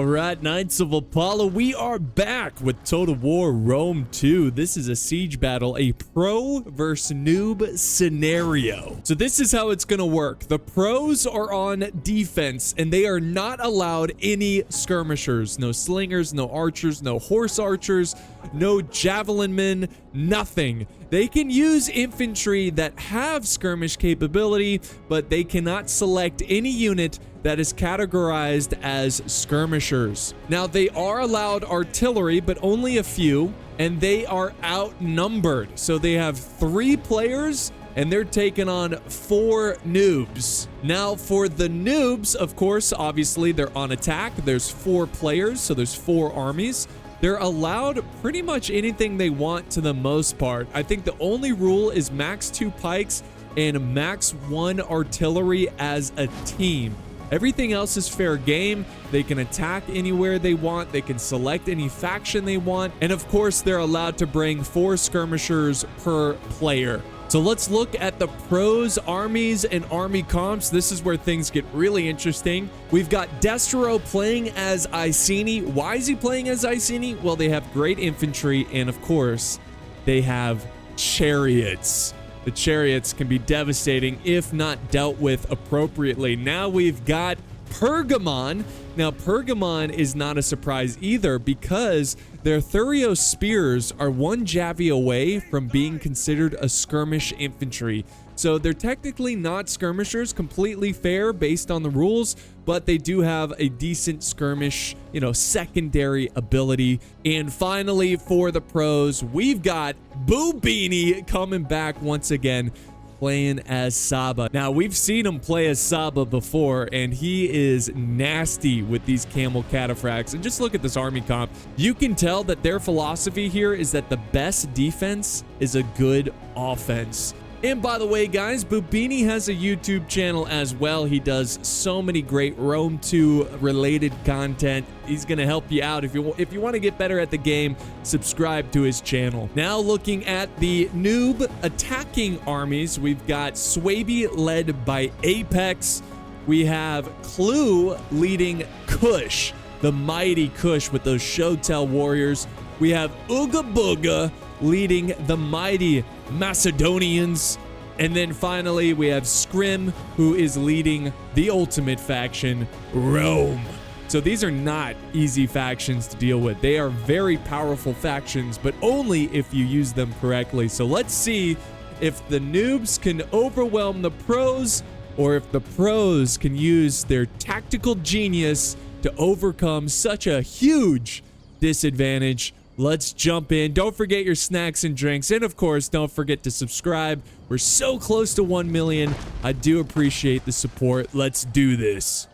Alright, Knights of Apollo, we are back with Total War Rome 2. This is a siege battle, a pro versus noob scenario. So this is how it's gonna work. The pros are on defense, and they are not allowed any skirmishers. No slingers, no archers, no horse archers, no javelin men, nothing. They can use infantry that have skirmish capability, but they cannot select any unit that is categorized as skirmishers. Now, they are allowed artillery, but only a few, and they are outnumbered. So they have 3 players, and they're taking on 4 noobs. Now, for the noobs, of course, obviously, they're on attack. There's 4 players, so there's 4 armies. They're allowed pretty much anything they want to the most part. I think the only rule is max 2 pikes and max 1 artillery as a team. Everything else is fair game. They can attack anywhere they want. They can select any faction they want. And of course, they're allowed to bring 4 skirmishers per player. So let's look at the pros, armies, and army comps. This is where things get really interesting. We've got Destro playing as Iceni. Why is he playing as Iceni? Well, they have great infantry, and of course, they have chariots. The chariots can be devastating if not dealt with appropriately. Now we've got Pergamon. Now, Pergamon is not a surprise either because their Thurio spears are 1 Javi away from being considered a skirmish infantry. So they're technically not skirmishers, completely fair based on the rules, but they do have a decent skirmish, secondary ability. And finally, for the pros, we've got Bubinni coming back once again, playing as Saba. Now, we've seen him play as Saba before, and he is nasty with these camel cataphracts. And just look at this army comp. You can tell that their philosophy here is that the best defense is a good offense. And by the way, guys, Bubinni has a YouTube channel as well. He does so many great Rome 2 related content. He's going to help you out. If you want to get better at the game, subscribe to his channel. Now looking at the noob attacking armies, we've got Swaby led by Apex. We have Clue leading Kush, the mighty Kush with those Shotel warriors. We have Ooga Booga leading the mighty Macedonians. And then finally, we have Scrim, who is leading the ultimate faction, Rome. So these are not easy factions to deal with. They are very powerful factions, but only if you use them correctly. So let's see if the noobs can overwhelm the pros, or if the pros can use their tactical genius to overcome such a huge disadvantage. Let's jump in. Don't forget your snacks and drinks. And of course, don't forget to subscribe. We're so close to 1 million. I do appreciate the support. Let's do this.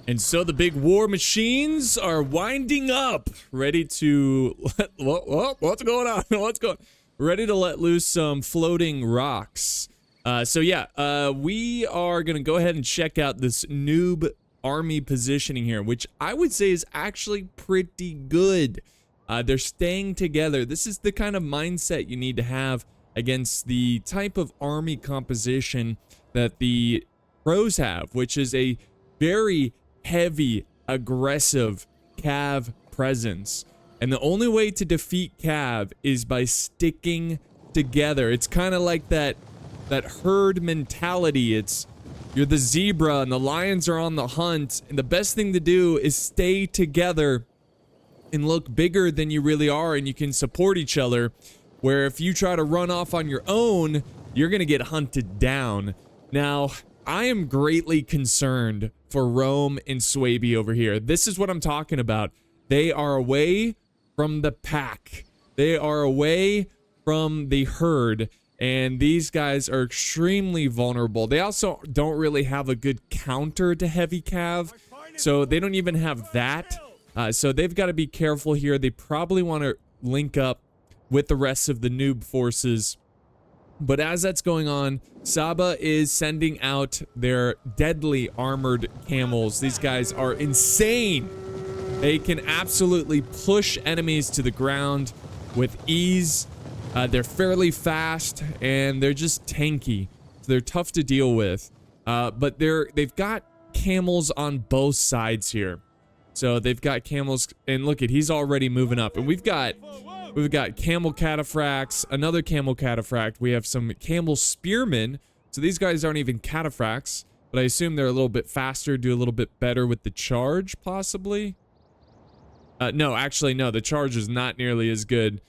And so the big war machines are winding up, ready to what's going on? What's going on? Ready to let loose some floating rocks. We are going to go ahead and check out this noob army positioning here, which I would say is actually pretty good. They're staying together. This is the kind of mindset you need to have against the type of army composition that the pros have, which is a very heavy, aggressive Cav presence. And the only way to defeat Cav is by sticking together. It's kind of like that herd mentality. You're the zebra and the lions are on the hunt, and the best thing to do is stay together and look bigger than you really are, and you can support each other, where if you try to run off on your own, you're gonna get hunted down. Now, I am greatly concerned for Rome and Swaby over here. This is what I'm talking about. They are away from the pack. They are away from the herd, and these guys are extremely vulnerable. They also don't really have a good counter to heavy cav, so they don't even have that. So they've got to be careful here. They probably want to link up with the rest of the noob forces. But as that's going on, Saba is sending out their deadly armored camels. These guys are insane. They can absolutely push enemies to the ground with ease. They're fairly fast, and they're just tanky. So they're tough to deal with. But they've got camels on both sides here. So they've got camels, and look at, he's already moving up. And we've got camel cataphracts, another camel cataphract. We have some camel spearmen. So these guys aren't even cataphracts, but I assume they're a little bit faster, do a little bit better with the charge, possibly. No, actually, no, the charge is not nearly as good.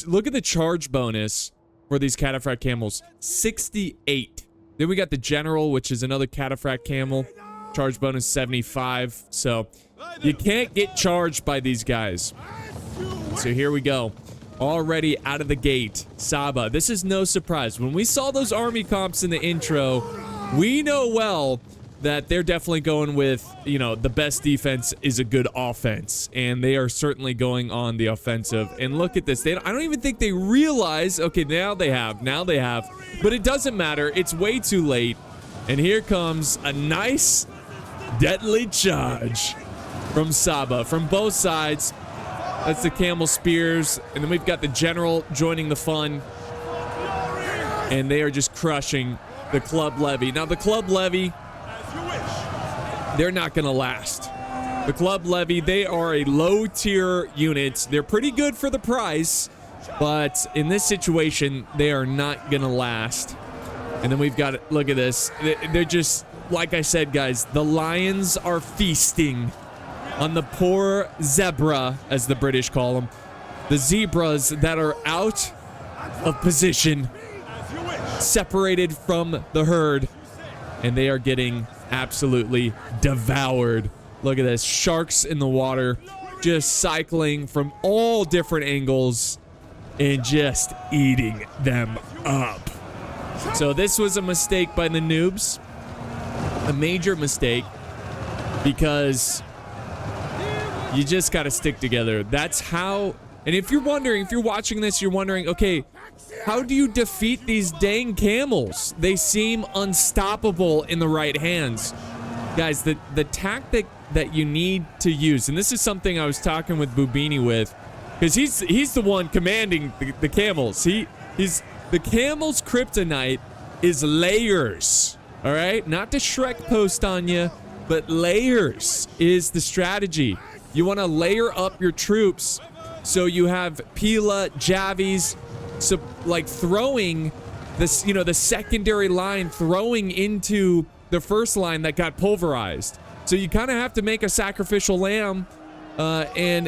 Look at the charge bonus for these cataphract camels, 68. Then we got the general, which is another cataphract camel. Charge bonus 75. So you can't get charged by these guys. So here we go. Already out of the gate, Saba. This is no surprise. When we saw those army comps in the intro, we know well that they're definitely going with, you know, the best defense is a good offense. And they are certainly going on the offensive. And look at this. I don't even think they realize, okay, now they have. But it doesn't matter. It's way too late. And here comes a nice, deadly charge from Saba. From both sides. That's the camel spears. And then we've got the general joining the fun. And they are just crushing the club levy. Now, the club levy, they're not going to last. The club levy, they are a low-tier unit. They're pretty good for the price, but in this situation, they are not going to last. And then we've got, look at this. They're just, like I said, guys, the lions are feasting on the poor zebra, as the British call them. The zebras that are out of position, separated from the herd, and they are getting absolutely devoured. Look at this. Sharks in the water, just cycling from all different angles and just eating them up. So this was a mistake by the noobs. A major mistake, because you just got to stick together. That's how. And if you're wondering, if you're watching this, you're wondering, okay, how do you defeat these dang camels? They seem unstoppable in the right hands. Guys, the tactic that you need to use, and this is something I was talking with Bubinni with, because he's the one commanding the camels. He's the camel's kryptonite is layers. All right, not to Shrek post on you, but layers is the strategy. You want to layer up your troops so you have Pila, Javis, so like throwing this, you know, the secondary line throwing into the first line that got pulverized. So you kind of have to make a sacrificial lamb and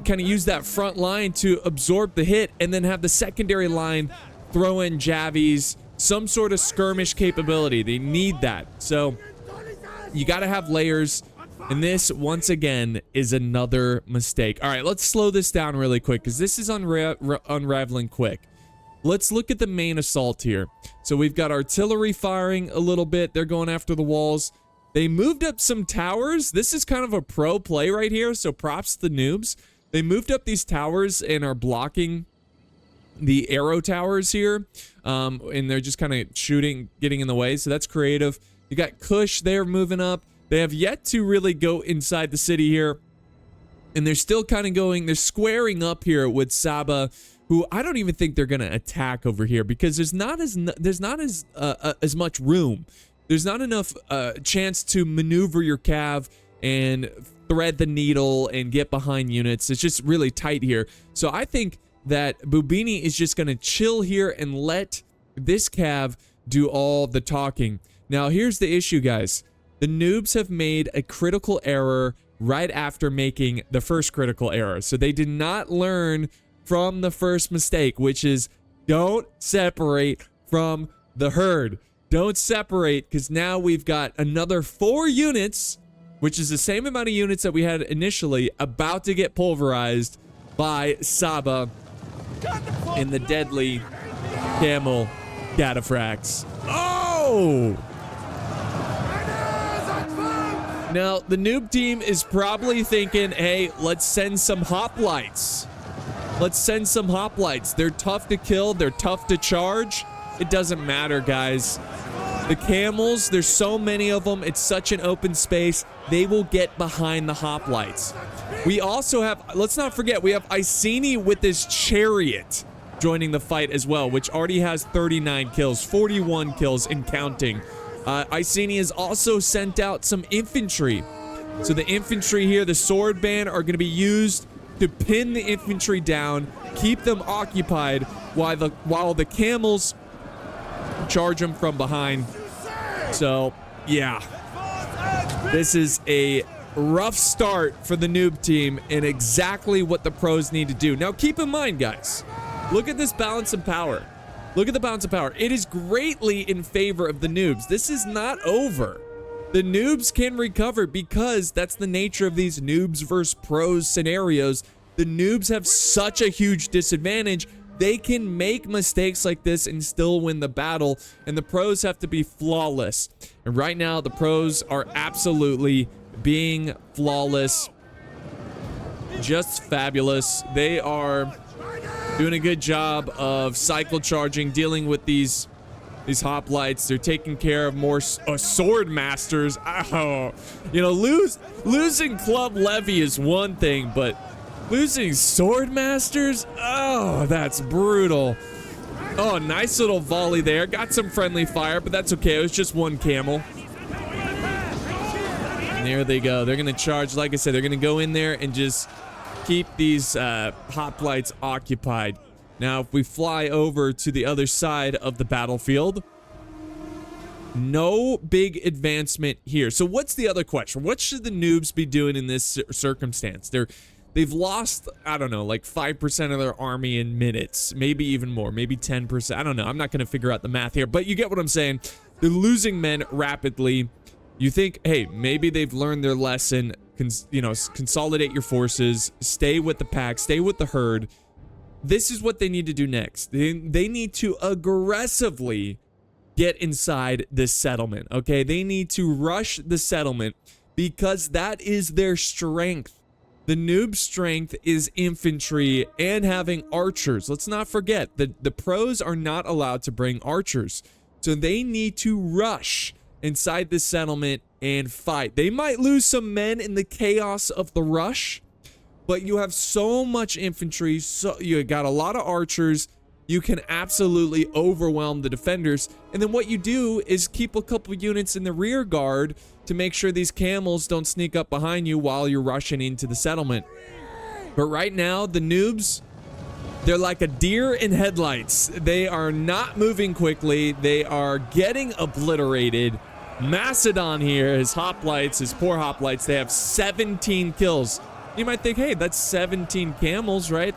kind of use that front line to absorb the hit, and then have the secondary line throw in Javis, some sort of skirmish capability. They need that. So you got to have layers. And this, once again, is another mistake. All right, let's slow this down really quick, because this is unraveling quick. Let's look at the main assault here. So we've got artillery firing a little bit. They're going after the walls. They moved up some towers. This is kind of a pro play right here, so props to the noobs. They moved up these towers and are blocking the arrow towers here. And they're just kind of shooting, getting in the way, so that's creative. You got Kush there moving up. They have yet to really go inside the city here. And they're still kind of going, they're squaring up here with Saba, who I don't even think they're going to attack over here, because there's not as much room. There's not enough chance to maneuver your cav and thread the needle and get behind units. It's just really tight here. So I think that Bubinni is just going to chill here and let this cav do all the talking. Now, here's the issue, guys. The noobs have made a critical error right after making the first critical error. So they did not learn from the first mistake, which is don't separate from the herd. Don't separate, because now we've got another 4 units, which is the same amount of units that we had initially, about to get pulverized by Saba and the deadly camel cataphracts. Oh! Now, the noob team is probably thinking, hey, let's send some hoplites. Let's send some hoplites. They're tough to kill. They're tough to charge. It doesn't matter, guys. The camels, there's so many of them. It's such an open space. They will get behind the hoplites. We also have, let's not forget, we have Iceni with his chariot joining the fight as well, which already has 39 kills, 41 kills and counting. Iceni has also sent out some infantry. So the infantry here, the sword band, are going to be used to pin the infantry down, keep them occupied while the camels charge them from behind. So, yeah. This is a rough start for the noob team and exactly what the pros need to do. Now, keep in mind, guys, look at this balance of power. Look at the balance of power. It is greatly in favor of the noobs. This is not over. The noobs can recover because that's the nature of these noobs versus pros scenarios. The noobs have such a huge disadvantage. They can make mistakes like this and still win the battle, and the pros have to be flawless. And right now, the pros are absolutely being flawless. Just fabulous. They are doing a good job of cycle charging, dealing with these hoplites. They're taking care of more sword masters. Oh, you know, losing club levy is one thing, but losing sword masters? Oh, that's brutal. Oh, nice little volley there. Got some friendly fire, but that's okay. It was just one camel. And there they go. They're going to charge. Like I said, they're going to go in there and just keep these hoplites occupied. Now, if we fly over to the other side of the battlefield, no big advancement here. So what's the other question? What should the noobs be doing in this circumstance? They've lost, I don't know, like 5% of their army in minutes, maybe even more, maybe 10%. I don't know. I'm not going to figure out the math here, but you get what I'm saying. They're losing men rapidly. You think, hey, maybe they've learned their lesson. Consolidate your forces, stay with the pack, stay with the herd. This is what they need to do next. They need to aggressively get inside this settlement, okay? They need to rush the settlement because that is their strength. The noob strength is infantry and having archers. Let's not forget that the pros are not allowed to bring archers. So they need to rush inside this settlement and fight. They might lose some men in the chaos of the rush, but you have so much infantry, so you got a lot of archers. You can absolutely overwhelm the defenders. And then what you do is keep a couple units in the rear guard to make sure these camels don't sneak up behind you while you're rushing into the settlement. But right now, the noobs, they're like a deer in headlights. They are not moving quickly. They are getting obliterated. Macedon here, his hoplites, his poor hoplites, they have 17 kills. You might think, hey, that's 17 camels, right?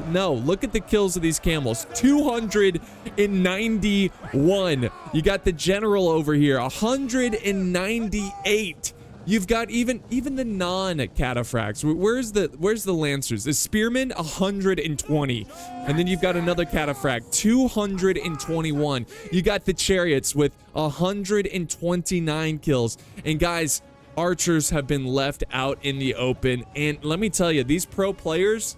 No, look at the kills of these camels. 291. You got the general over here, 198. You've got even the non-cataphracts. Where's the lancers? The spearmen, 120. And then you've got another cataphract, 221. You got the chariots with 129 kills. And guys, archers have been left out in the open. And let me tell you, these pro players,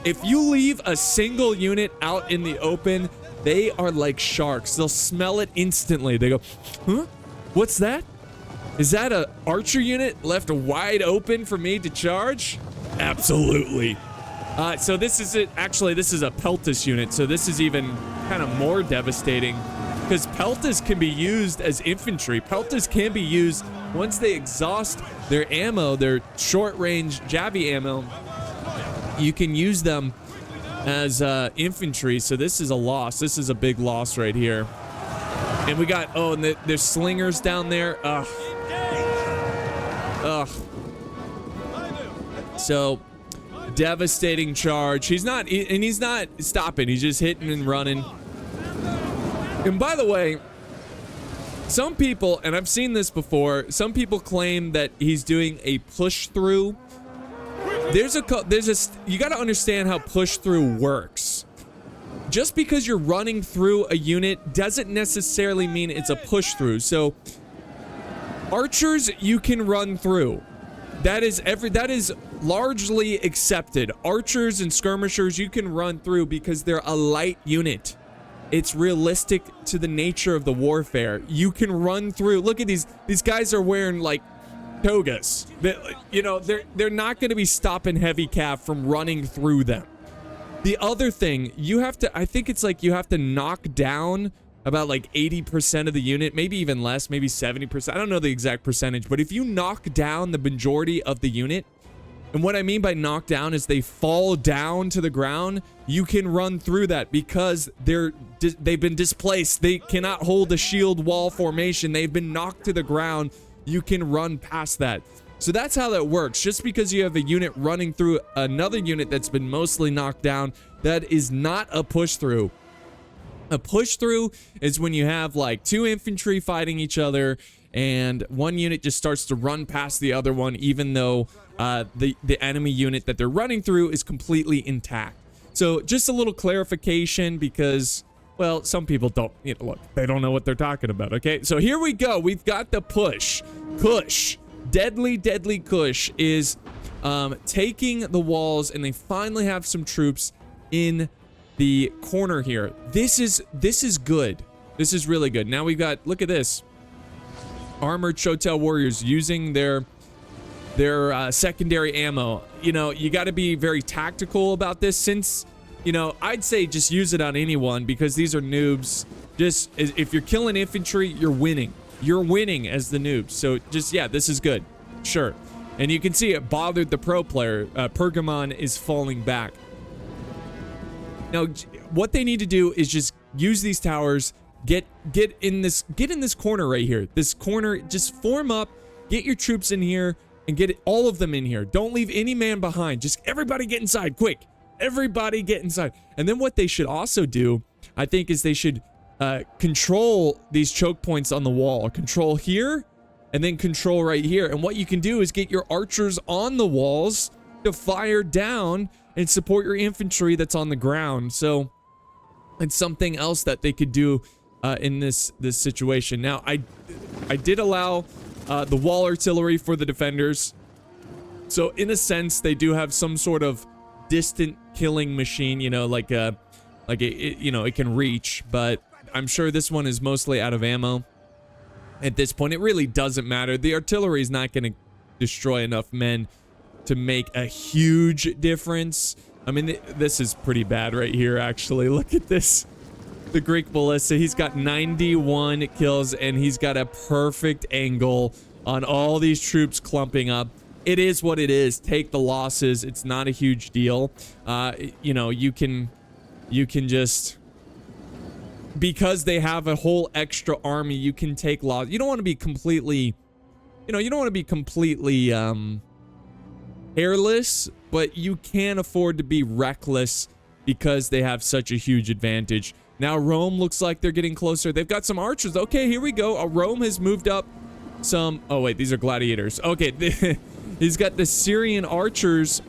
if you leave a single unit out in the open, they are like sharks. They'll smell it instantly. They go, huh? What's that? Is that a archer unit left wide open for me to charge? Absolutely. So this is it. Actually, this is a Peltis unit. So this is even kind of more devastating because Peltis can be used as infantry. Peltis can be used once they exhaust their ammo, their short-range Javi ammo. You can use them as infantry. So this is a loss. This is a big loss right here. And we got, oh, and there's slingers down there. Ugh. So devastating charge. He's not stopping. He's just hitting and running. And by the way, some people, and I've seen this before, some people claim that he's doing a push through. You got to understand how push through works. Just because you're running through a unit doesn't necessarily mean it's a push through. So archers you can run through. That is largely accepted. Archers and skirmishers you can run through because they're a light unit. It's realistic to the nature of the warfare. You can run through. Look at these guys are wearing like togas. They're not going to be stopping heavy cav from running through them. The other thing, I think it's like you have to knock down about like 80% of the unit, maybe even less, maybe 70%. I don't know the exact percentage, but if you knock down the majority of the unit, and what I mean by knock down is they fall down to the ground, you can run through that because they've been displaced. They cannot hold a shield wall formation. They've been knocked to the ground. You can run past that. So that's how that works. Just because you have a unit running through another unit that's been mostly knocked down, that is not a push through. A push through is when you have like 2 infantry fighting each other and one unit just starts to run past the other one, even though the enemy unit that they're running through is completely intact. So just a little clarification because, well, some people don't, look, they don't know what they're talking about. Okay, so here we go. We've got the push. Kush. Deadly Kush is taking the walls, and they finally have some troops in the corner here. This is good. This is really good. Now we've got, look at this. Armored Chotel warriors using their secondary ammo. You got to be very tactical about this since, I'd say just use it on anyone because these are noobs. Just if you're killing infantry, you're winning. You're winning as the noobs. So just, yeah, this is good. Sure. And you can see it bothered the pro player. Pergamon is falling back. Now, what they need to do is just use these towers, get in this corner right here. This corner, just form up, get your troops in here, and get all of them in here. Don't leave any man behind. Just everybody get inside, quick. Everybody get inside. And then what they should also do, I think, is they should control these choke points on the wall. Control here, and then control right here. And what you can do is get your archers on the walls to fire down and support your infantry that's on the ground. So it's something else that they could do in this situation. Now, I did allow the wall artillery for the defenders. So in a sense, they do have some sort of distant killing machine, it can reach, but I'm sure this one is mostly out of ammo at this point. It really doesn't matter. The artillery is not going to destroy enough men to make a huge difference. I mean, this is pretty bad right here, actually. Look at this. The Greek ballista, he's got 91 kills, and he's got a perfect angle on all these troops clumping up. It is what it is. Take the losses. It's not a huge deal. You can just... Because they have a whole extra army, you can take loss. You don't want to be completely, hairless, but you can afford to be reckless because they have such a huge advantage. Now Rome looks like they're getting closer. They've got some archers. Okay, here we go. Rome has moved up some. Oh wait, these are gladiators. Okay, he's got the Syrian archers.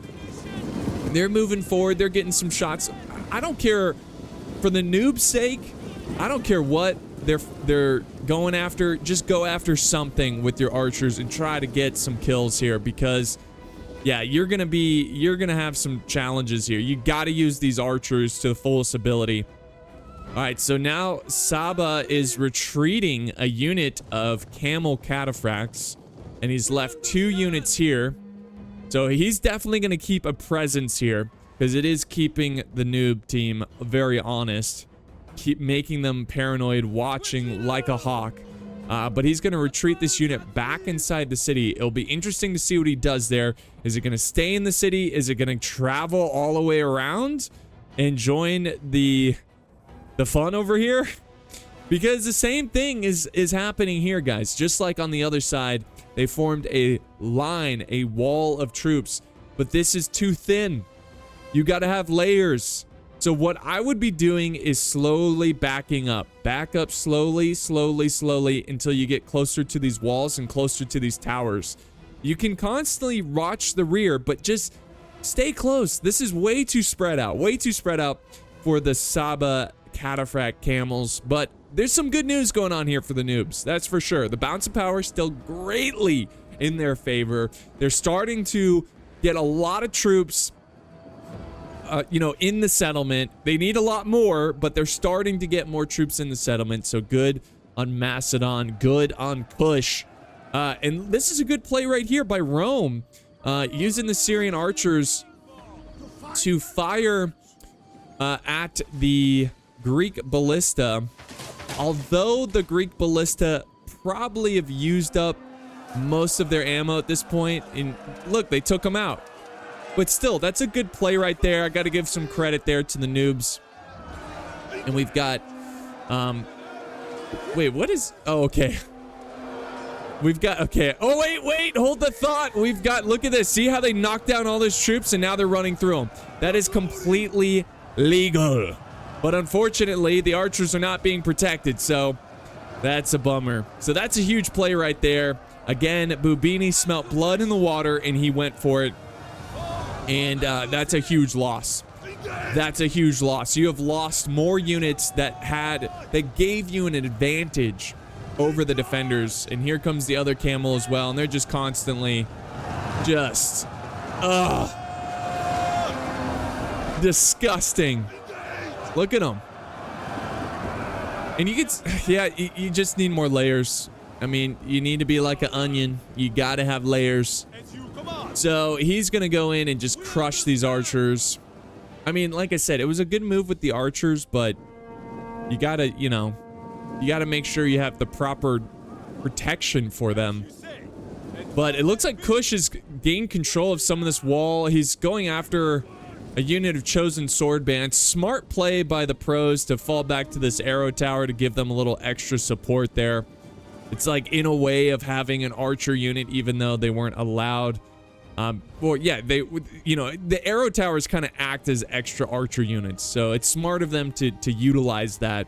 They're moving forward. They're getting some shots. I don't care, for the noob's sake. I don't care what they're going after. Just go after something with your archers and try to get some kills here because, yeah, you're gonna have some challenges here. You got to use these archers to the fullest ability. All right, so now Saba is retreating a unit of camel cataphracts, and he's left 2 units here. So he's definitely gonna keep a presence here because it is keeping the noob team very honest. Keep making them paranoid, watching like a hawk. But he's going to retreat this unit back inside the city. It'll be interesting to see what he does there. Is it going to stay in the city? Is it going to travel all the way around and join the fun over here? Because the same thing is happening here, guys. Just like on the other side, they formed a line, a wall of troops. But this is too thin. You got to have layers. So what I would be doing is slowly backing up. Back up slowly until you get closer to these walls and closer to these towers. You can constantly watch the rear, but just stay close. This is way too spread out. Way too spread out for the Saba cataphract camels. But there's some good news going on here for the noobs. That's for sure. The bounce of power is still greatly in their favor. They're starting to get a lot of troops in the settlement. They need a lot more, but they're starting to get more troops in the settlement. So good on Macedon, good on Push. And this is a good play right here by Rome, using the Syrian archers to fire at the Greek ballista. although the Greek ballista probably have used up most of their ammo at this point, and look, they took them out. But still, that's a good play right there. I got to give some credit there to the noobs. And we've got, wait, what is, oh, okay. We've got, okay. Oh, wait, hold the thought. We've got, look at this. See how they knocked down all those troops and now they're running through them. That is completely legal. But unfortunately, the archers are not being protected, so that's a bummer. So that's a huge play right there. Again, Bubinni smelt blood in the water and he went for it. And that's a huge loss. That's a huge loss. You have lost more units that gave you an advantage over the defenders. And here comes the other camel as well. And they're just constantly disgusting. Look at them. And you can, yeah, you just need more layers. I mean, you need to be like an onion. You got to have layers. So he's going to go in and just crush these archers. I mean, like I said, it was a good move with the archers, but you got to, you know, you got to make sure you have the proper protection for them. But it looks like Kush has gained control of some of this wall. He's going after a unit of chosen sword bands. Smart play by the pros to fall back to this arrow tower to give them a little extra support there. It's like in a way of having an archer unit, even though they weren't allowed. Well, yeah, you know, the arrow towers kind of act as extra archer units. So it's smart of them to utilize that.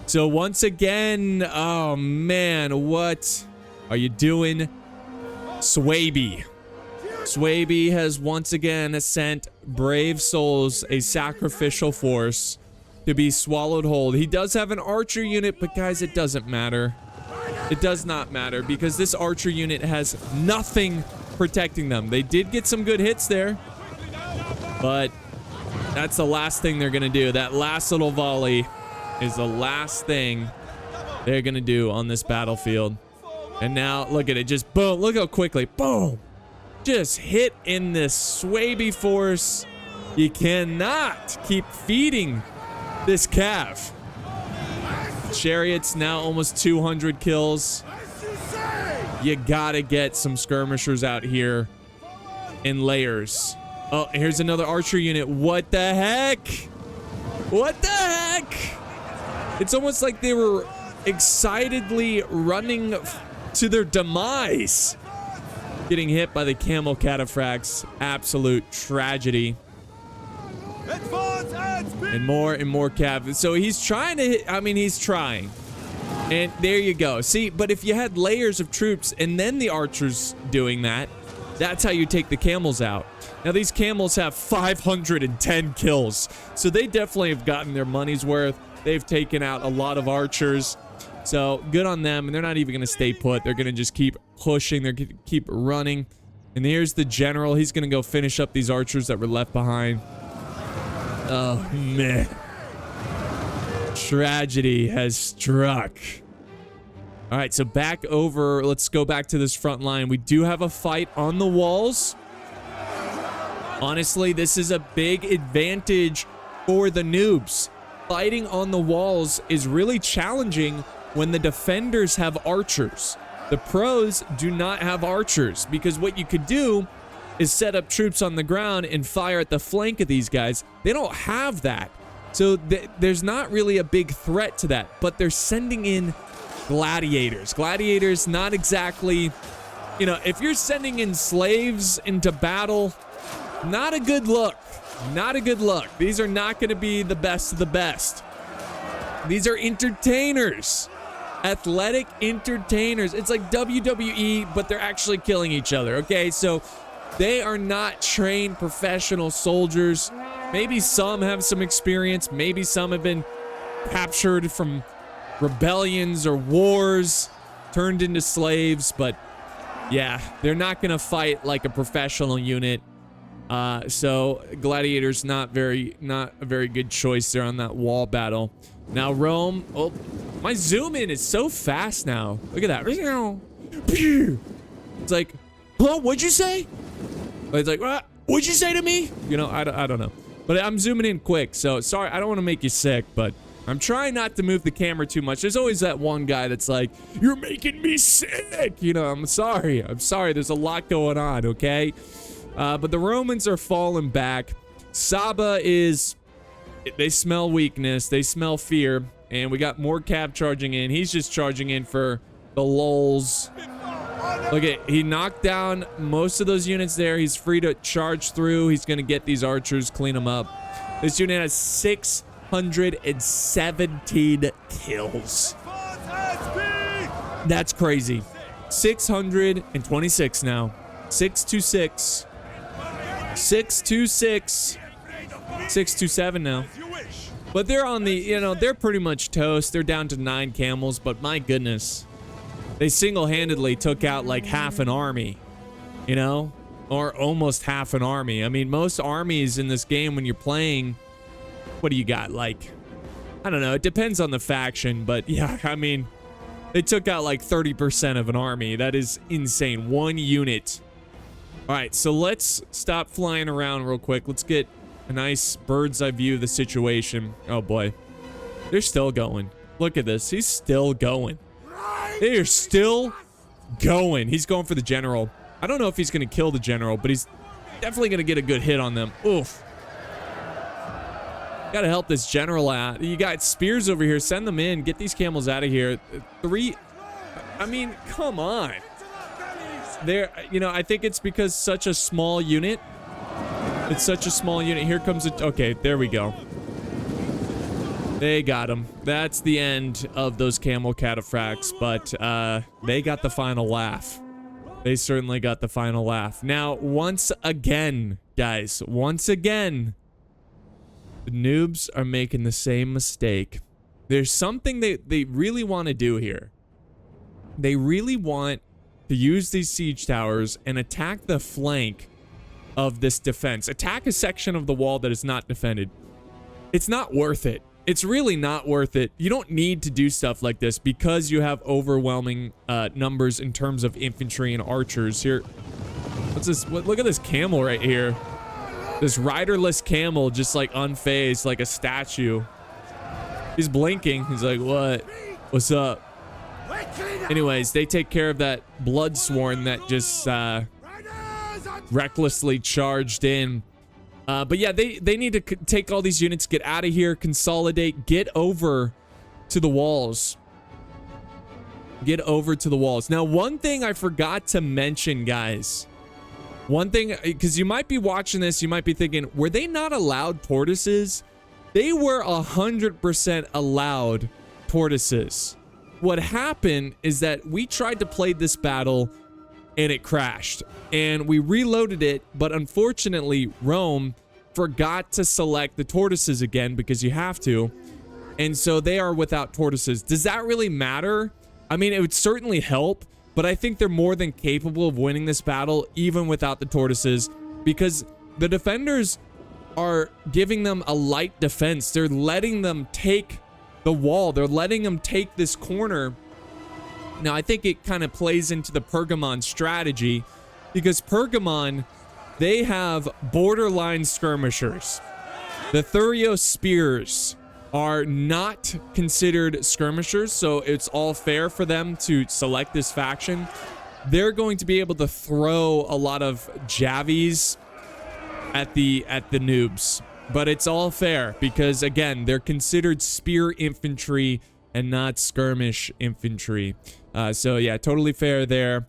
So once again, oh man, what are you doing? Swaby has once again sent brave souls, a sacrificial force, to be swallowed whole. He does have an archer unit, but guys, it doesn't matter. It does not matter because this archer unit has nothing protecting them. They did get some good hits there, but that's the last thing they're gonna do. That last little volley is the last thing they're gonna do on this battlefield. And now look at it, just boom. Look how quickly, boom, just hit in this Swaby force. You cannot keep feeding this cav. Chariots now almost 200 kills. You gotta get some skirmishers out here in layers. Oh, here's another archer unit. What the heck? What the heck? It's almost like they were excitedly running to their demise. Getting hit by the camel cataphracts. Absolute tragedy. And more cav. So he's trying to hit, I mean, he's trying. And there you go. See, but if you had layers of troops and then the archers doing that, that's how you take the camels out. Now, these camels have 510 kills. So they definitely have gotten their money's worth. They've taken out a lot of archers. So good on them. And they're not even going to stay put. They're going to just keep pushing. They're going to keep running. And here's the general. He's going to go finish up these archers that were left behind. Oh, man. Tragedy has struck. All right, so back over. Let's go back to this front line. We do have a fight on the walls. Honestly, this is a big advantage for the noobs. Fighting on the walls is really challenging when the defenders have archers. The pros do not have archers because what you could do is set up troops on the ground and fire at the flank of these guys. They don't have that. So there's not really a big threat to that, but they're sending in gladiators. Gladiators, not exactly, you know, if you're sending in slaves into battle, not a good look. Not a good look. These are not going to be the best of the best. These are entertainers. Athletic entertainers. It's like WWE, but they're actually killing each other, okay? So they are not trained professional soldiers. Maybe some have some experience. Maybe some have been captured from rebellions or wars, turned into slaves. But yeah, they're not going to fight like a professional unit. So gladiators, not a very good choice there on that wall battle. Now Rome, oh, my zoom in is so fast now. Look at that. It's like, huh, what'd you say? It's like, what'd you say to me? You know, I don't know. But I'm zooming in quick, so sorry, I don't want to make you sick, but I'm trying not to move the camera too much. There's always that one guy that's like, you're making me sick. You know, I'm sorry. There's a lot going on, okay? But the Romans are falling back. Saba is, they smell weakness. They smell fear. And we got more Cav charging in. He's just charging in for the lulz. Look at, he knocked down most of those units there. He's free to charge through. He's going to get these archers, clean them up. This unit has 617 kills. That's crazy. 626 now. 626. 626. 627 now. But they're on the, you know, they're pretty much toast. They're down to 9 camels, but my goodness. They single-handedly took out like half an army, you know, or almost half an army. I mean, most armies in this game when you're playing, what do you got? Like, I don't know. It depends on the faction, but yeah, I mean, they took out like 30% of an army. That is insane. 1 unit. All right, so let's stop flying around real quick. Let's get a nice bird's eye view of the situation. Oh boy, they're still going. Look at this. He's still going. They are still going. He's going for the general. I don't know if he's going to kill the general, but he's definitely going to get a good hit on them. Oof. Got to help this general out. You got spears over here. Send them in. Get these camels out of here. 3. I mean, come on. There, you know, I think it's because such a small unit. It's such a small unit. Here comes it. Okay, there we go. They got him. That's the end of those camel cataphracts, but they got the final laugh. They certainly got the final laugh. Now, once again, guys, once again, the noobs are making the same mistake. There's something they really want to do here. They really want to use these siege towers and attack the flank of this defense. Attack a section of the wall that is not defended. It's not worth it. It's really not worth it. You don't need to do stuff like this because you have overwhelming numbers in terms of infantry and archers. Here, what's this? Look at this camel right here. This riderless camel just like unfazed, like a statue. He's blinking. He's like, what? What's up? Anyways, they take care of that bloodsworn that just recklessly charged in. But yeah, they need to take all these units, get out of here, consolidate, get over to the walls. Get over to the walls. Now, one thing I forgot to mention, guys. One thing, because you might be watching this, you might be thinking, were they not allowed tortoises? They were 100% allowed tortoises. What happened is that we tried to play this battle and it crashed, and we reloaded it, but unfortunately Rome forgot to select the tortoises again because you have to, and so they are without tortoises. Does that really matter? I mean, it would certainly help, but I think they're more than capable of winning this battle even without the tortoises, because the defenders are giving them a light defense. They're letting them take the wall. They're letting them take this corner. Now, I think it kind of plays into the Pergamon strategy, because Pergamon, they have borderline skirmishers. The Thurio spears are not considered skirmishers, so it's all fair for them to select this faction. They're going to be able to throw a lot of javies at the noobs, but it's all fair because, again, they're considered spear infantry and not skirmish infantry. So yeah, totally fair there.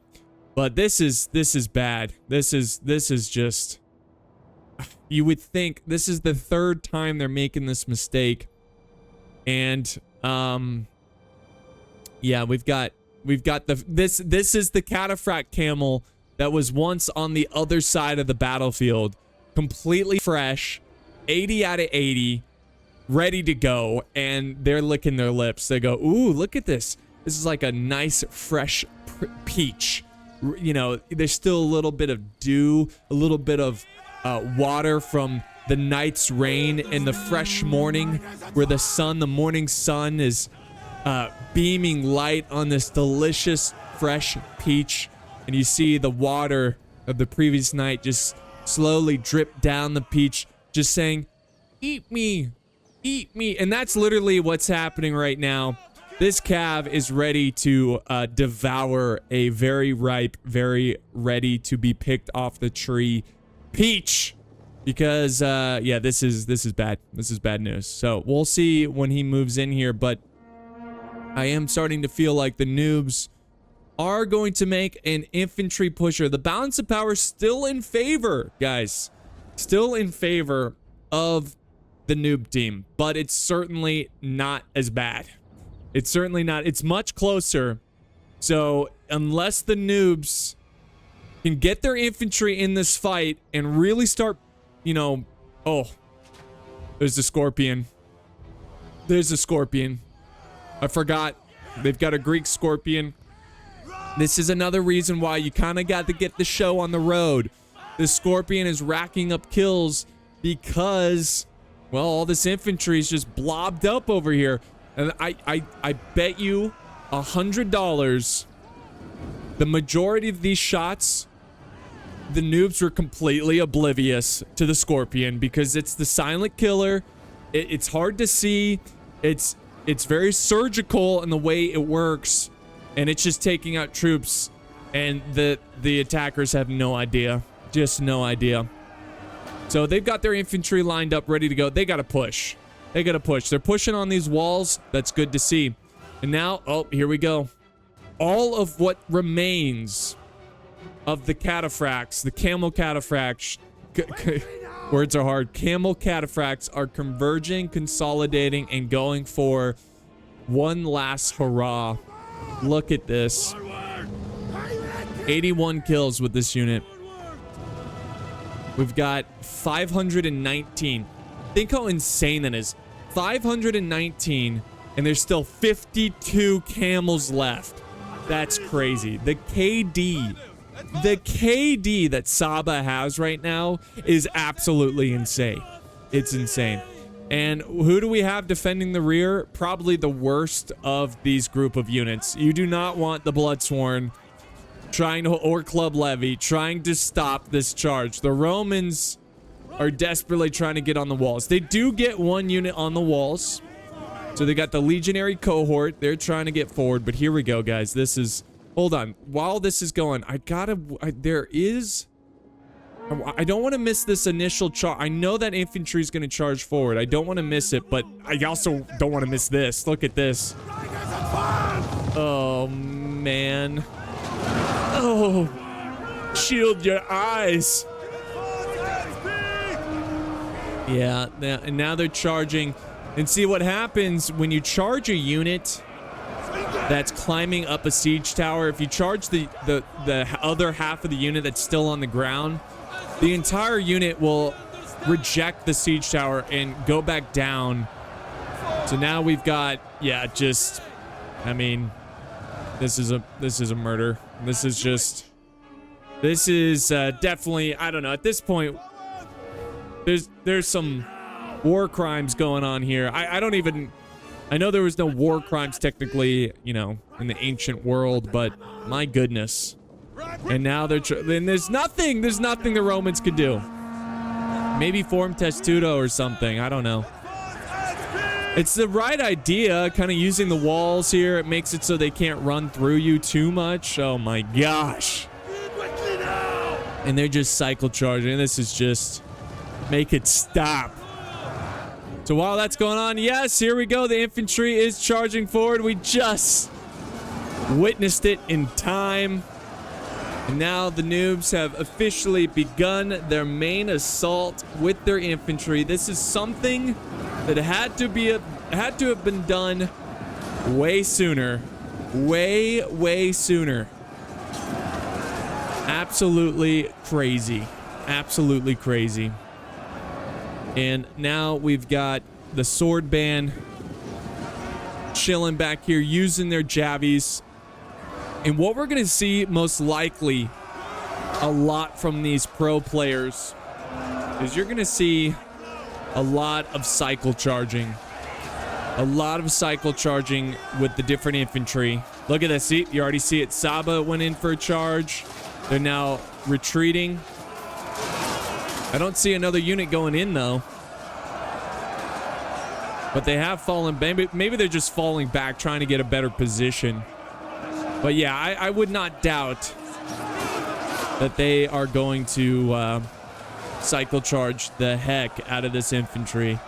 But this is bad. This is just, you would think this is the 3rd time they're making this mistake. And yeah, we've got this is the cataphract camel that was once on the other side of the battlefield, completely fresh, 80 out of 80, ready to go, and they're licking their lips. They go, ooh, look at this. This is like a nice fresh peach. You know, there's still a little bit of dew, a little bit of water from the night's rain in the fresh morning where the morning sun is beaming light on this delicious fresh peach. And you see the water of the previous night just slowly drip down the peach, just saying, eat me, Eat me. And that's literally what's happening right now. This cav is ready to devour a very ripe, very ready to be picked off the tree peach. Because, yeah, this is bad. This is bad news. So we'll see when he moves in here, but I am starting to feel like the noobs are going to make an infantry pusher. The balance of power still in favor, guys. Still in favor of the noob team, but it's certainly not as bad. It's certainly not. It's much closer. So unless the noobs can get their infantry in this fight and really start, you know, oh, there's the scorpion. There's a scorpion. I forgot. They've got a Greek scorpion. This is another reason why you kind of got to get the show on the road. The scorpion is racking up kills because, well, all this infantry is just blobbed up over here. And I bet you $100 the majority of these shots, the noobs were completely oblivious to the scorpion because it's the silent killer. It's hard to see. It's very surgical in the way it works, and it's just taking out troops, and the attackers have no idea. Just no idea. So they've got their infantry lined up, ready to go. They got to push. They got to push. They're pushing on these walls. That's good to see. And now, oh, here we go. All of what remains of the cataphracts, the camel cataphracts, words are hard. Camel cataphracts are converging, consolidating, and going for one last hurrah. Look at this. 81 kills with this unit. We've got 519. Think how insane that is. 519, and there's still 52 camels left. That's crazy. The KD that Saba has right now is absolutely insane. It's insane. And who do we have defending the rear? Probably the worst of these group of units. You do not want the Bloodsworn trying to, or Club Levy, trying to stop this charge. The Romans are desperately trying to get on the walls. They do get one unit on the walls. So they got the legionary cohort. They're trying to get forward, but here we go, guys. This is, hold on. While this is going, I don't want to miss this initial charge. I know that infantry is going to charge forward. I don't want to miss it, but I also don't want to miss this. Look at this. Oh, man. Oh, shield your eyes. Yeah, and now they're charging. And see what happens when you charge a unit that's climbing up a siege tower. If you charge the other half of the unit that's still on the ground, the entire unit will reject the siege tower and go back down. So now we've got, yeah, just, I mean, this is a murder. This is definitely, I don't know, at this point, there's some war crimes going on here. I know there was no war crimes technically, you know, in the ancient world, but my goodness. And now then there's nothing the Romans could do. Maybe form testudo or something, I don't know. It's the right idea, kind of using the walls here. It makes it so they can't run through you too much. Oh my gosh. And they're just cycle charging. This is just, make it stop. So while that's going on, yes, here we go. The infantry is charging forward. We just witnessed it in time. And now the noobs have officially begun their main assault with their infantry. This is something that had to have been done way sooner. Way sooner. Absolutely crazy. Absolutely crazy. And now we've got the sword band chilling back here, using their javies. And what we're going to see most likely a lot from these pro players is you're going to see a lot of cycle charging. A lot of cycle charging with the different infantry. Look at this. See, you already see it. Saba went in for a charge. They're now retreating. I don't see another unit going in, though. But they have fallen. Maybe they're just falling back, trying to get a better position. But yeah, I would not doubt that they are going to cycle charge the heck out of this infantry.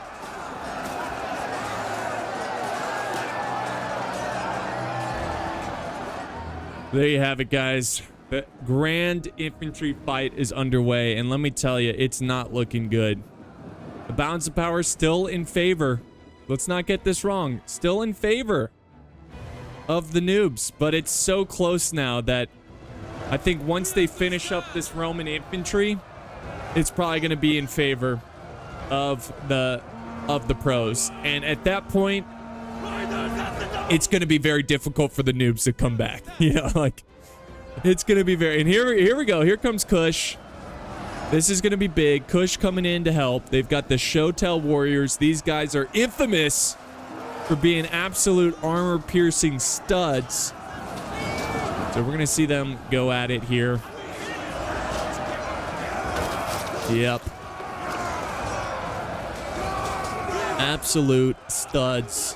There you have it, guys. The grand infantry fight is underway, and let me tell you, it's not looking good. The balance of power is still in favor. Let's not get this wrong. Still in favor of the noobs, but it's so close now that I think once they finish up this Roman infantry, it's probably going to be in favor of the pros. And at that point, it's going to be very difficult for the noobs to come back. You know, like, it's going to be very... And here we go. Here comes Kush. This is going to be big. Kush coming in to help. They've got the Shotel Warriors. These guys are infamous for being absolute armor-piercing studs. So we're going to see them go at it here. Yep. Absolute studs.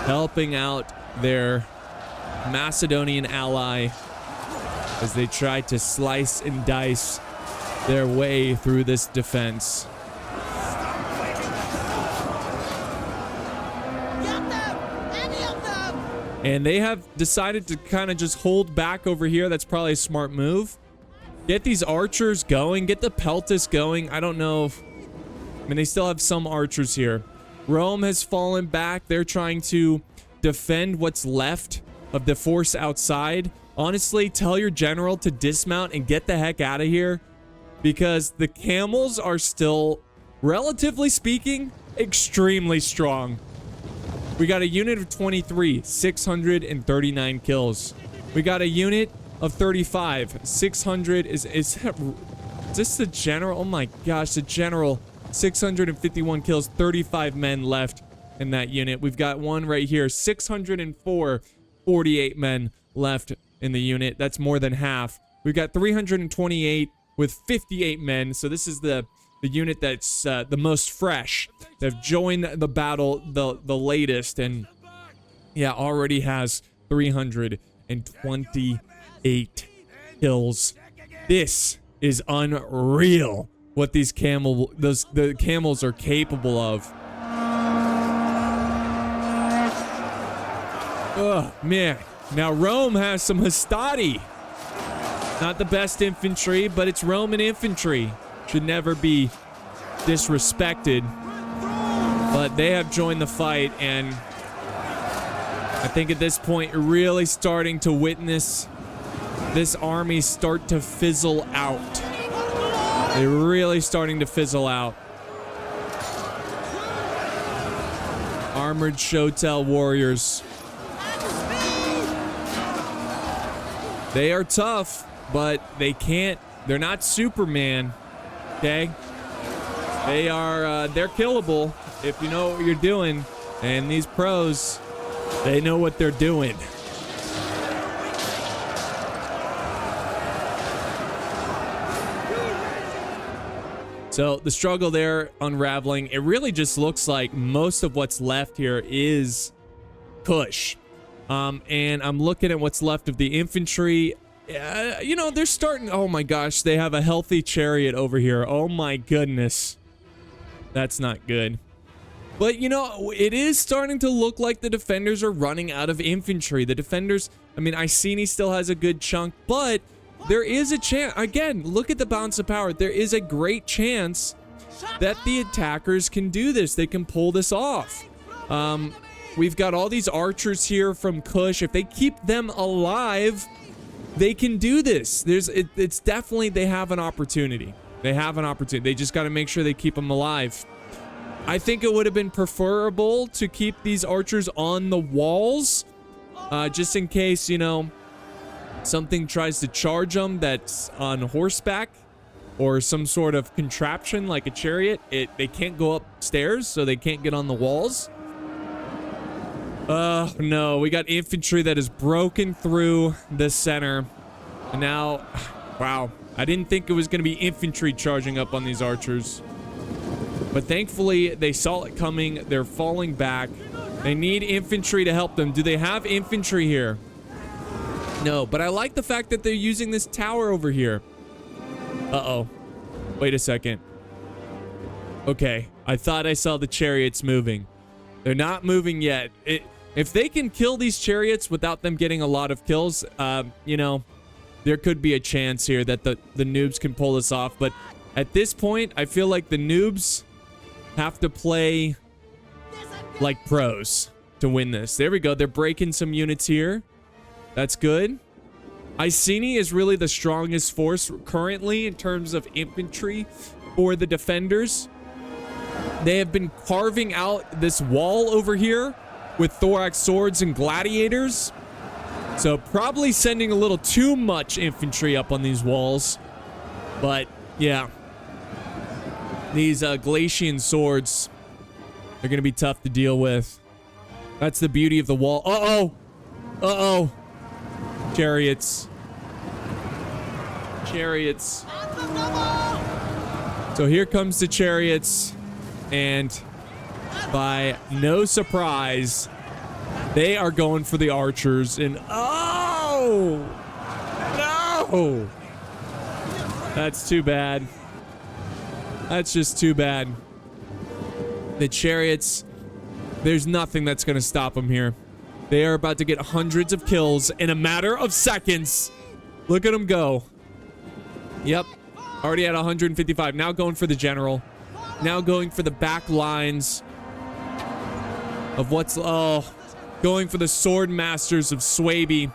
Helping out their Macedonian ally as they try to slice and dice their way through this defense. And they have decided to kind of just hold back over here. That's probably a smart move. Get these archers going. Get the Peltis going. I don't know if... I mean, they still have some archers here. Rome has fallen back. They're trying to defend what's left of the force outside. Honestly, tell your general to dismount and get the heck out of here, because the camels are still, relatively speaking, extremely strong. We got a unit of 23, 639 kills. We got a unit of 35, 600. Is this the general? Oh my gosh, the general. 651 kills, 35 men left in that unit. We've got one right here, 604, 48 men left in the unit. That's more than half. We've got 328 with 58 men. So this is the unit that's the most fresh. They've joined the battle the latest, and yeah, already has 328 kills. This is unreal what these the camels are capable of. Oh man. Now Rome has some Hastati. Not the best infantry, but it's Roman infantry. Should never be disrespected. But they have joined the fight, and I think at this point, you're really starting to witness this army start to fizzle out. They're really starting to fizzle out. Armored Shotel Warriors. They are tough, but they're not Superman. Okay? They're killable if you know what you're doing. And these pros, they know what they're doing. So the struggle there unraveling. It really just looks like most of what's left here is Kush. And I'm looking at what's left of the infantry. You know, they're starting... Oh my gosh, they have a healthy chariot over here. Oh my goodness. That's not good. But, you know, it is starting to look like the defenders are running out of infantry. The defenders... I mean, Iceni still has a good chunk, but there is a chance... Again, look at the balance of power. There is a great chance that the attackers can do this. They can pull this off. We've got all these archers here from Kush. If they keep them alive, they can do this. It's definitely, they have an opportunity. They have an opportunity. They just got to make sure they keep them alive. I think it would have been preferable to keep these archers on the walls, just in case, you know, something tries to charge them that's on horseback or some sort of contraption like a chariot. They can't go upstairs, so they can't get on the walls. No, we got infantry that is broken through the center. And now, wow, I didn't think it was going to be infantry charging up on these archers. But thankfully, they saw it coming. They're falling back. They need infantry to help them. Do they have infantry here? No, but I like the fact that they're using this tower over here. Uh-oh. Wait a second. Okay, I thought I saw the chariots moving. They're not moving yet. If they can kill these chariots without them getting a lot of kills, you know, there could be a chance here that the noobs can pull this off. But at this point, I feel like the noobs have to play like pros to win this. There we go. They're breaking some units here. That's good. Iceni is really the strongest force currently in terms of infantry for the defenders. They have been carving out this wall over here with thorax swords and gladiators. So probably sending a little too much infantry up on these walls. But yeah, these Glacian swords are going to be tough to deal with. That's the beauty of the wall. Uh-oh. Uh-oh. Chariots. Chariots. So here comes the chariots. And by no surprise, they are going for the archers. And oh! No! That's too bad. That's just too bad. The chariots, there's nothing that's going to stop them here. They are about to get hundreds of kills in a matter of seconds. Look at them go. Yep. Already at 155. Now going for the general. Now going for the back lines of what's... Oh, going for the sword masters of Swaby.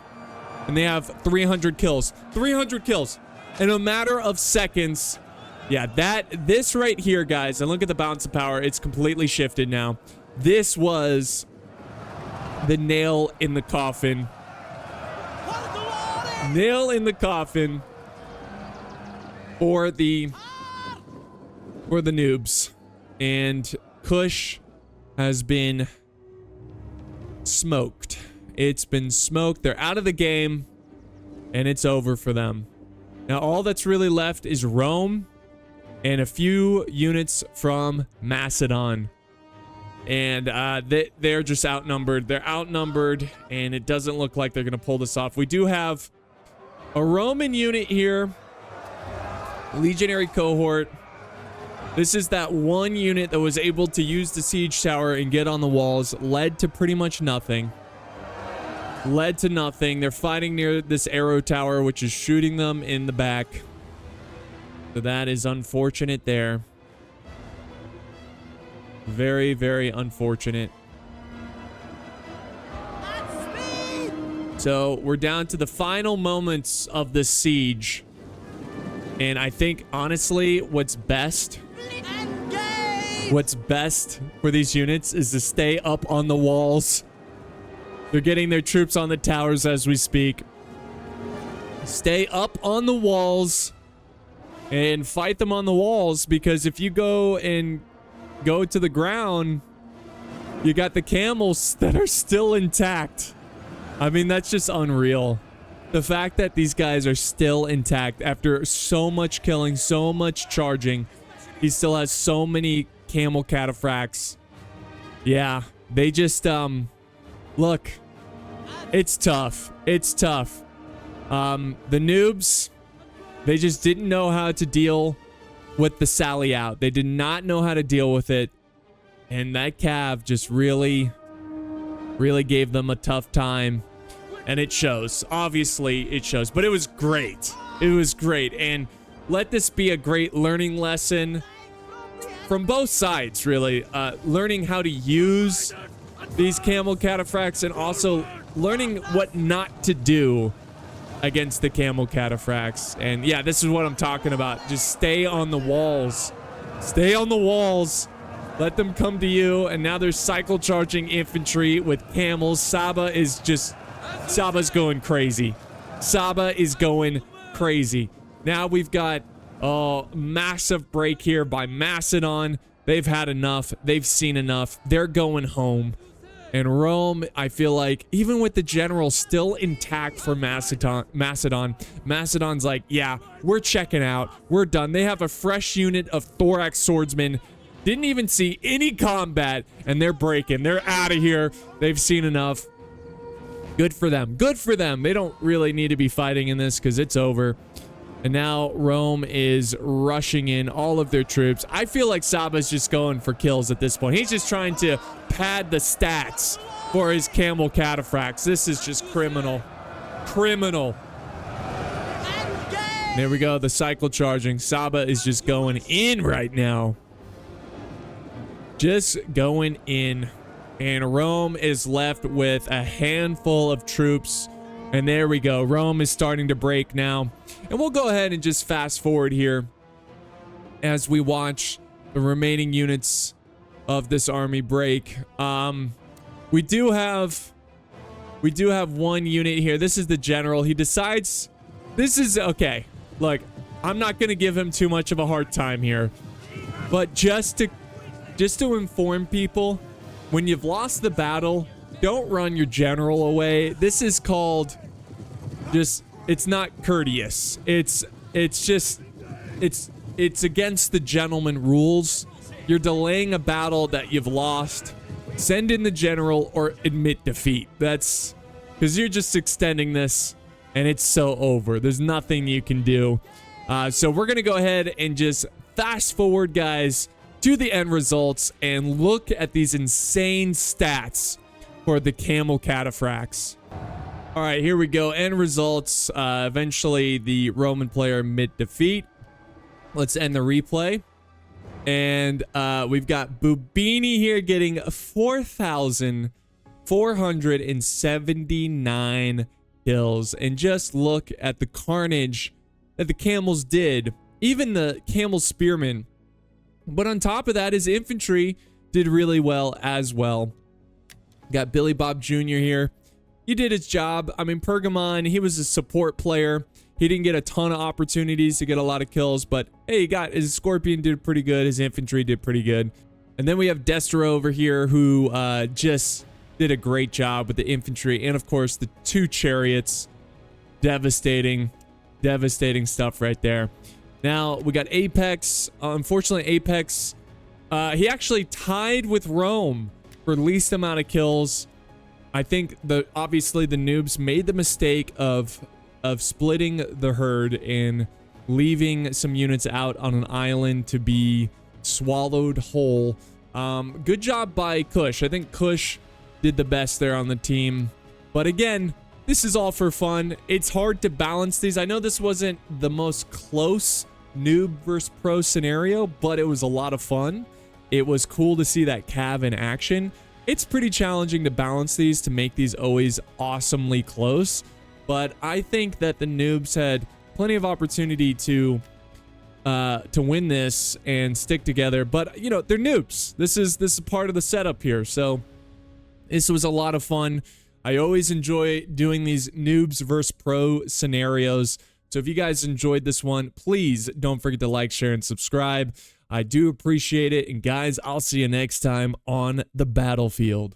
And they have 300 kills. 300 kills in a matter of seconds. Yeah, this right here, guys, and look at the balance of power. It's completely shifted now. This was the nail in the coffin. Nail in the coffin for the noobs. And Kush has been smoked. It's been smoked. They're out of the game, and it's over for them. Now, all that's really left is Rome and a few units from Macedon. And they're just outnumbered. They're outnumbered, and it doesn't look like they're going to pull this off. We do have a Roman unit here. Legionary cohort. This is that one unit that was able to use the siege tower and get on the walls. Led to pretty much nothing. Led to nothing. They're fighting near this arrow tower, which is shooting them in the back. So that is unfortunate there. Very, very unfortunate. So we're down to the final moments of the siege. And I think, honestly, what's best for these units is to stay up on the walls. They're getting their troops on the towers as we speak. Stay up on the walls and fight them on the walls, because if you go to the ground, you got the camels that are still intact. I mean, that's just unreal. The fact that these guys are still intact after so much killing, so much charging. He still has so many camel cataphracts. Yeah, they just, look, it's tough. It's tough. The noobs, they just didn't know how to deal with the sally out. They did not know how to deal with it. And that cav just really gave them a tough time. And it shows. Obviously, it shows. But it was great. It was great. And let this be a great learning lesson from both sides, really. Learning how to use these camel cataphracts, and also learning what not to do against the camel cataphracts. And yeah, this is what I'm talking about. Just stay on the walls. Stay on the walls. Let them come to you. And now there's cycle charging infantry with camels. Saba's going crazy. Saba is going crazy. Now we've got a massive break here by Macedon. They've had enough. They've seen enough. They're going home. And Rome, I feel like, even with the general still intact for Macedon's like, yeah, we're checking out. We're done. They have a fresh unit of thorax swordsmen. Didn't even see any combat, and they're breaking. They're out of here. They've seen enough. Good for them. Good for them. They don't really need to be fighting in this because it's over. And now Rome is rushing in all of their troops. I feel like Saba's just going for kills at this point. He's just trying to pad the stats for his camel cataphracts. This is just criminal. Criminal. There we go. The cycle charging. Saba is just going in right now. Just going in. And Rome is left with a handful of troops. And there we go. Rome is starting to break now. And we'll go ahead and just fast forward here as we watch the remaining units of this army break. We do have one unit here. This is the general. He decides this is okay. Look, I'm not going to give him too much of a hard time here. But just to inform people, when you've lost the battle, don't run your general away. This is called it's not courteous. It's against the gentleman rules. You're delaying a battle that you've lost. Send in the general or admit defeat. That's because you're just extending this and it's so over. There's nothing you can do. So we're going to go ahead and just fast forward, guys, to the end results and look at these insane stats for the camel cataphracts. All right, here we go. End results. Eventually, the Roman player admit defeat. Let's end the replay. And we've got Bubinni here getting 4,479 kills. And just look at the carnage that the camels did. Even the camel spearmen. But on top of that, his infantry did really well as well. Got Billy Bob Jr. here. He did his job. I mean, Pergamon, he was a support player. He didn't get a ton of opportunities to get a lot of kills, but hey, he got his Scorpion did pretty good. His infantry did pretty good. And then we have Destro over here who just did a great job with the infantry. And of course, the 2 chariots. Devastating stuff right there. Now, we got Apex. Unfortunately, Apex, he actually tied with Rome for least amount of kills. I think obviously the noobs made the mistake of splitting the herd and leaving some units out on an island to be swallowed whole. Good job by Kush. I think Kush did the best there on the team. But again, this is all for fun. It's hard to balance these. I know this wasn't the most close noob versus pro scenario, but it was a lot of fun. It was cool to see that cav in action. It's pretty challenging to balance these to make these always awesomely close, but I think that the noobs had plenty of opportunity to win this and stick together. But you know, they're noobs. This is part of the setup here. So this was a lot of fun. I always enjoy doing these noobs versus pro scenarios. So if you guys enjoyed this one, please don't forget to like, share, and subscribe. I do appreciate it. And guys, I'll see you next time on the battlefield.